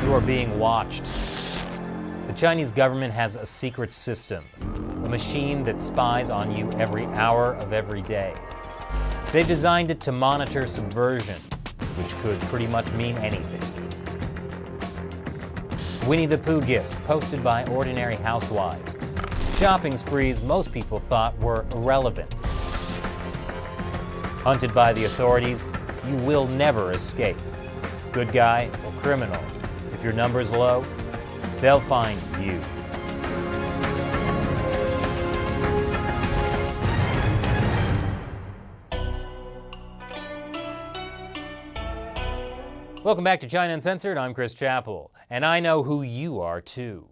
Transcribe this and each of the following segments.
You are being watched. The Chinese government has a secret system, a machine that spies on you every hour of every day. They've designed it to monitor subversion, which could pretty much mean anything. Winnie the Pooh gifts posted by ordinary housewives. Shopping sprees most people thought were irrelevant. Hunted by the authorities, you will never escape. Good guy or criminal, if your number's low, they'll find you. Welcome back to China Uncensored. I'm Chris Chappell, and I know who you are too.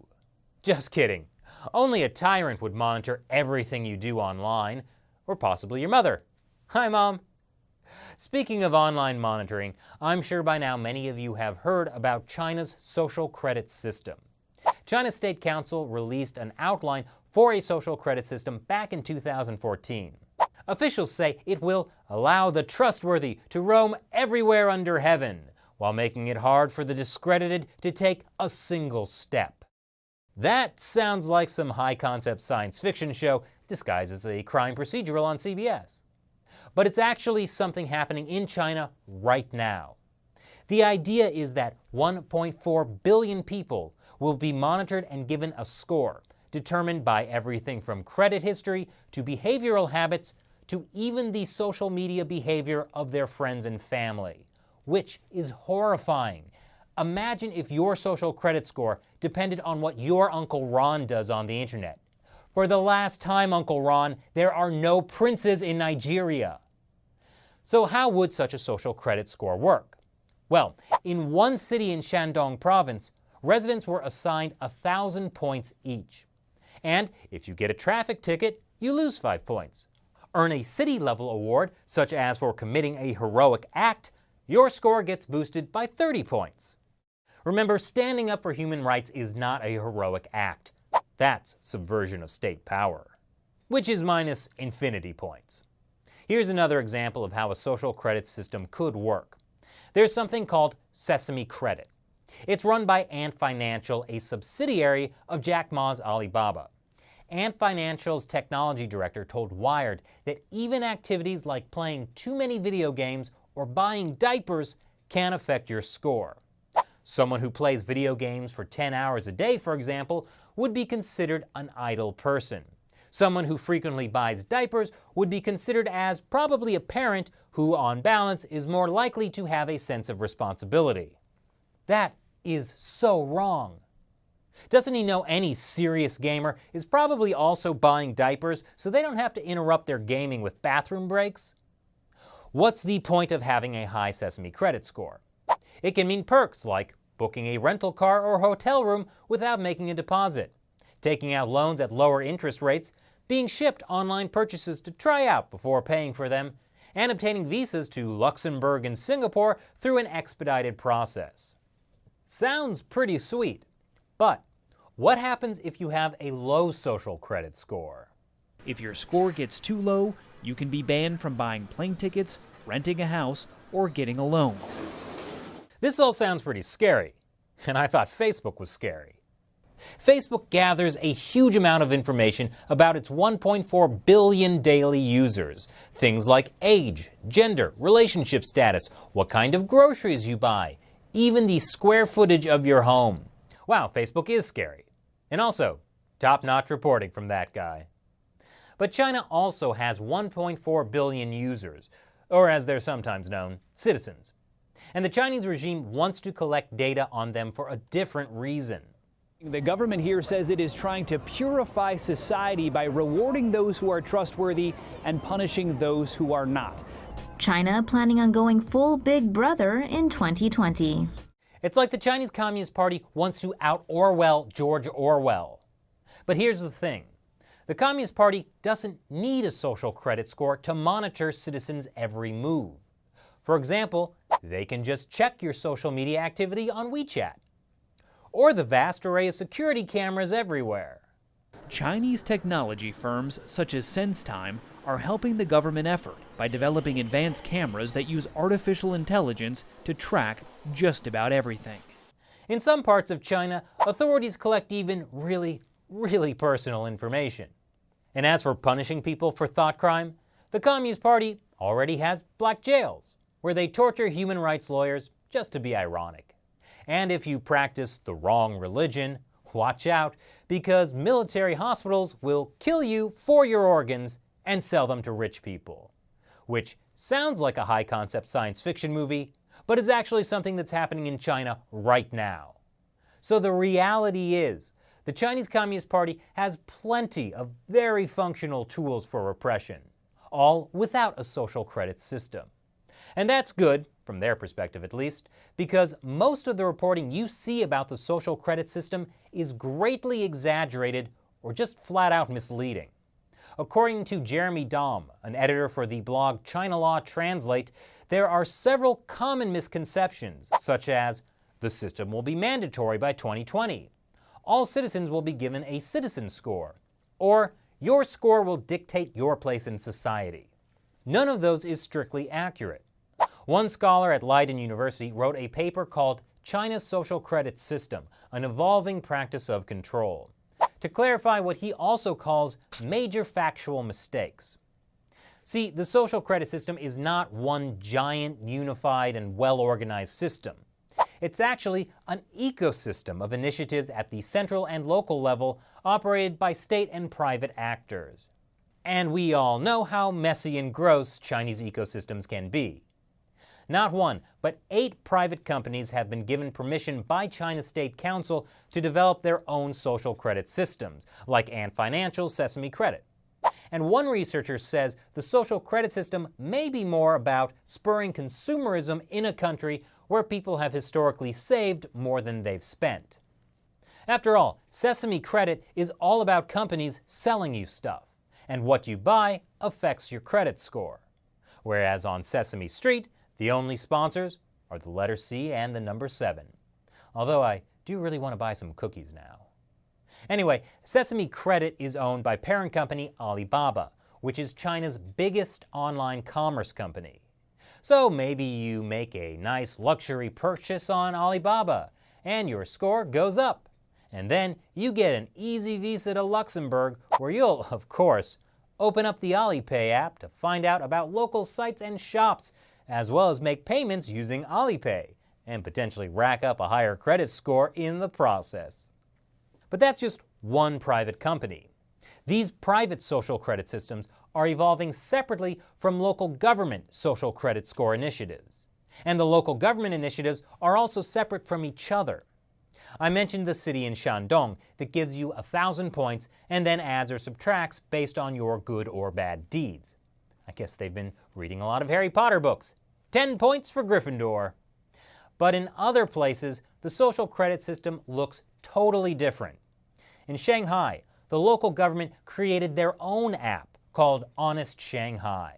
Just kidding. Only a tyrant would monitor everything you do online, or possibly your mother. Hi, Mom. Speaking of online monitoring, I'm sure by now many of you have heard about China's social credit system. China's State Council released an outline for a social credit system back in 2014. Officials say it will allow the trustworthy to roam everywhere under heaven, while making it hard for the discredited to take a single step. That sounds like some high-concept science fiction show disguised as a crime procedural on CBS. But it's actually something happening in China right now. The idea is that 1.4 billion people will be monitored and given a score, determined by everything from credit history to behavioral habits to even the social media behavior of their friends and family, which is horrifying. Imagine if your social credit score depended on what your Uncle Ron does on the internet. For the last time, Uncle Ron, there are no princes in Nigeria. So how would such a social credit score work? Well, in one city in Shandong province, residents were assigned 1,000 points each. And if you get a traffic ticket, you lose 5 points. Earn a city-level award, such as for committing a heroic act, your score gets boosted by 30 points. Remember, standing up for human rights is not a heroic act. That's subversion of state power, which is minus infinity points. Here's another example of how a social credit system could work. There's something called Sesame Credit. It's run by Ant Financial, a subsidiary of Jack Ma's Alibaba. Ant Financial's technology director told Wired that even activities like playing too many video games or buying diapers can affect your score. Someone who plays video games for 10 hours a day, for example, would be considered an idle person. Someone who frequently buys diapers would be considered as probably a parent who, on balance, is more likely to have a sense of responsibility. That is so wrong. Doesn't he know any serious gamer is probably also buying diapers so they don't have to interrupt their gaming with bathroom breaks? What's the point of having a high Sesame credit score? It can mean perks like booking a rental car or hotel room without making a deposit, taking out loans at lower interest rates, being shipped online purchases to try out before paying for them, and obtaining visas to Luxembourg and Singapore through an expedited process. Sounds pretty sweet, but what happens if you have a low social credit score? If your score gets too low, you can be banned from buying plane tickets, renting a house, or getting a loan. This all sounds pretty scary, and I thought Facebook was scary. Facebook gathers a huge amount of information about its 1.4 billion daily users. Things like age, gender, relationship status, what kind of groceries you buy, even the square footage of your home. Wow, Facebook is scary. And also, top-notch reporting from that guy. But China also has 1.4 billion users, or as they're sometimes known, citizens. And the Chinese regime wants to collect data on them for a different reason. The government here says it is trying to purify society by rewarding those who are trustworthy and punishing those who are not. China planning on going full Big Brother in 2020. It's like the Chinese Communist Party wants to out-Orwell George Orwell. But here's the thing. The Communist Party doesn't need a social credit score to monitor citizens' every move. For example, they can just check your social media activity on WeChat, or the vast array of security cameras everywhere. Chinese technology firms such as SenseTime are helping the government effort by developing advanced cameras that use artificial intelligence to track just about everything. In some parts of China, authorities collect even really personal information. And as for punishing people for thought crime, the Communist Party already has black jails, where they torture human rights lawyers just to be ironic. And if you practice the wrong religion, watch out, because military hospitals will kill you for your organs and sell them to rich people. Which sounds like a high-concept science fiction movie, but is actually something that's happening in China right now. So the reality is, the Chinese Communist Party has plenty of very functional tools for repression, all without a social credit system. And that's good, from their perspective at least, because most of the reporting you see about the social credit system is greatly exaggerated or just flat out misleading. According to Jeremy Dom, an editor for the blog China Law Translate, there are several common misconceptions, such as the system will be mandatory by 2020, all citizens will be given a citizen score, or your score will dictate your place in society. None of those is strictly accurate. One scholar at Leiden University wrote a paper called China's Social Credit System, an Evolving Practice of Control, to clarify what he also calls major factual mistakes. See, the social credit system is not one giant, unified, and well-organized system. It's actually an ecosystem of initiatives at the central and local level operated by state and private actors. And we all know how messy and gross Chinese ecosystems can be. Not one, but 8 private companies have been given permission by China's State Council to develop their own social credit systems, like Ant Financial's Sesame Credit. And one researcher says the social credit system may be more about spurring consumerism in a country where people have historically saved more than they've spent. After all, Sesame Credit is all about companies selling you stuff, and what you buy affects your credit score. Whereas on Sesame Street, the only sponsors are the letter C and the number 7. Although I do really want to buy some cookies now. Anyway, Sesame Credit is owned by parent company Alibaba, which is China's biggest online commerce company. So maybe you make a nice luxury purchase on Alibaba, and your score goes up. And then you get an easy visa to Luxembourg, where you'll, of course, open up the Alipay app to find out about local sites and shops, as well as make payments using Alipay, and potentially rack up a higher credit score in the process. But that's just one private company. These private social credit systems are evolving separately from local government social credit score initiatives. And the local government initiatives are also separate from each other. I mentioned the city in Shandong that gives you 1,000 points and then adds or subtracts based on your good or bad deeds. I guess they've been reading a lot of Harry Potter books. 10 points for Gryffindor. But in other places, the social credit system looks totally different. In Shanghai, the local government created their own app called Honest Shanghai.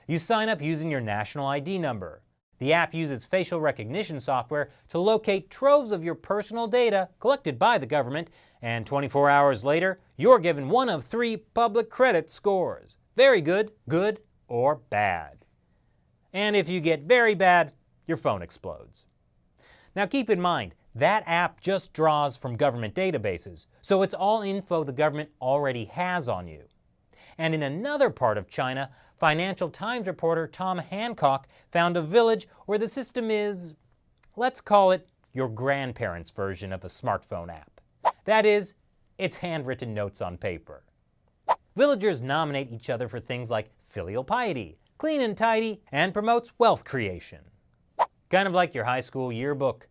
You sign up using your national ID number. The app uses facial recognition software to locate troves of your personal data collected by the government, and 24 hours later, you're given one of 3 public credit scores. Very good, good, or bad. And if you get very bad, your phone explodes. Now keep in mind, that app just draws from government databases, so it's all info the government already has on you. And in another part of China, Financial Times reporter Tom Hancock found a village where the system is, let's call it, your grandparents' version of a smartphone app. That is, it's handwritten notes on paper. Villagers nominate each other for things like filial piety, clean and tidy, and promotes wealth creation. Kind of like your high school yearbook.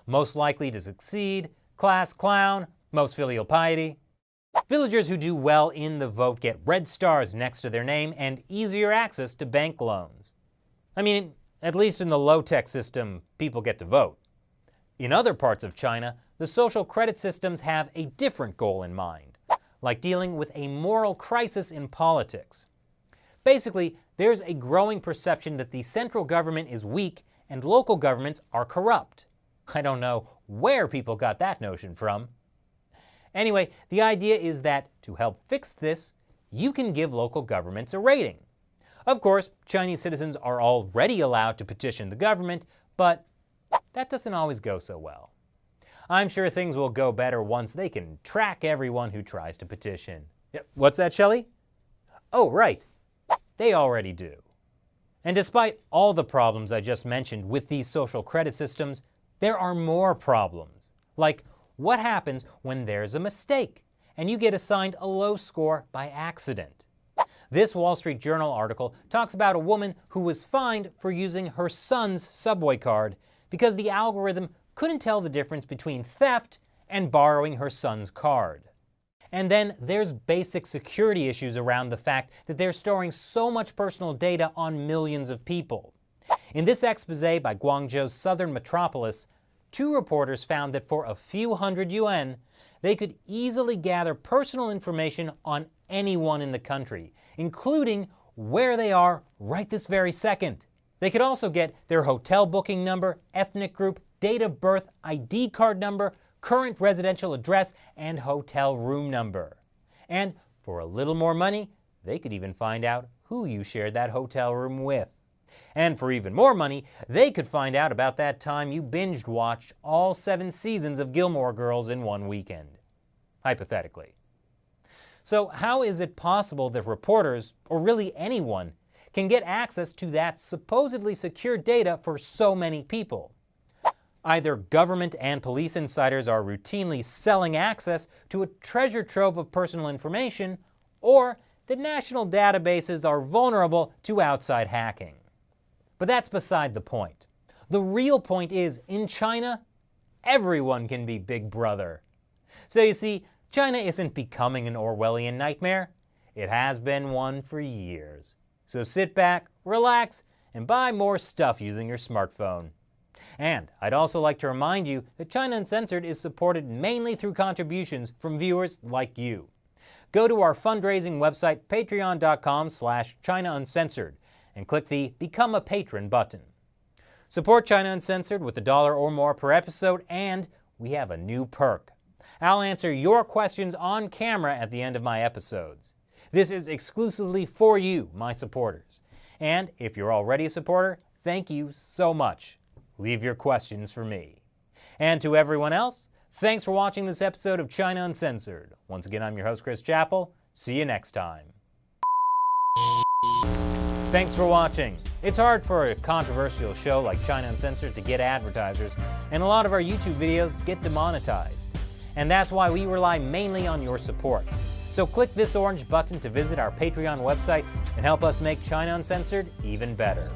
Most likely to succeed, class clown, most filial piety. Villagers who do well in the vote get red stars next to their name and easier access to bank loans. I mean, at least in the low-tech system, people get to vote. In other parts of China, the social credit systems have a different goal in mind, like dealing with a moral crisis in politics. Basically, there's a growing perception that the central government is weak and local governments are corrupt. I don't know where people got that notion from. Anyway, the idea is that to help fix this, you can give local governments a rating. Of course, Chinese citizens are already allowed to petition the government, but that doesn't always go so well. I'm sure things will go better once they can track everyone who tries to petition. What's that, Shelley? Oh, right. They already do. And despite all the problems I just mentioned with these social credit systems, there are more problems. Like, what happens when there's a mistake and you get assigned a low score by accident? This Wall Street Journal article talks about a woman who was fined for using her son's subway card because the algorithm couldn't tell the difference between theft and borrowing her son's card. And then there's basic security issues around the fact that they're storing so much personal data on millions of people. In this expose by Guangzhou's southern metropolis, 2 reporters found that for a few hundred yuan, they could easily gather personal information on anyone in the country, including where they are right this very second. They could also get their hotel booking number, ethnic group, date of birth, ID card number, current residential address, and hotel room number. And for a little more money, they could even find out who you shared that hotel room with. And for even more money, they could find out about that time you binge-watched all 7 seasons of Gilmore Girls in one weekend. Hypothetically. So how is it possible that reporters, or really anyone, can get access to that supposedly secure data for so many people? Either government and police insiders are routinely selling access to a treasure trove of personal information, or the national databases are vulnerable to outside hacking. But that's beside the point. The real point is, in China, everyone can be Big Brother. So you see, China isn't becoming an Orwellian nightmare. It has been one for years. So sit back, relax, and buy more stuff using your smartphone. And I'd also like to remind you that China Uncensored is supported mainly through contributions from viewers like you. Go to our fundraising website, patreon.com/China Uncensored, and click the Become a Patron button. Support China Uncensored with $1 or more per episode, and we have a new perk. I'll answer your questions on camera at the end of my episodes. This is exclusively for you, my supporters. And if you're already a supporter, thank you so much. Leave your questions for me. And to everyone else, thanks for watching this episode of China Uncensored. Once again, I'm your host, Chris Chappell. See you next time. Thanks for watching. It's hard for a controversial show like China Uncensored to get advertisers, and a lot of our YouTube videos get demonetized. And that's why we rely mainly on your support. So click this orange button to visit our Patreon website and help us make China Uncensored even better.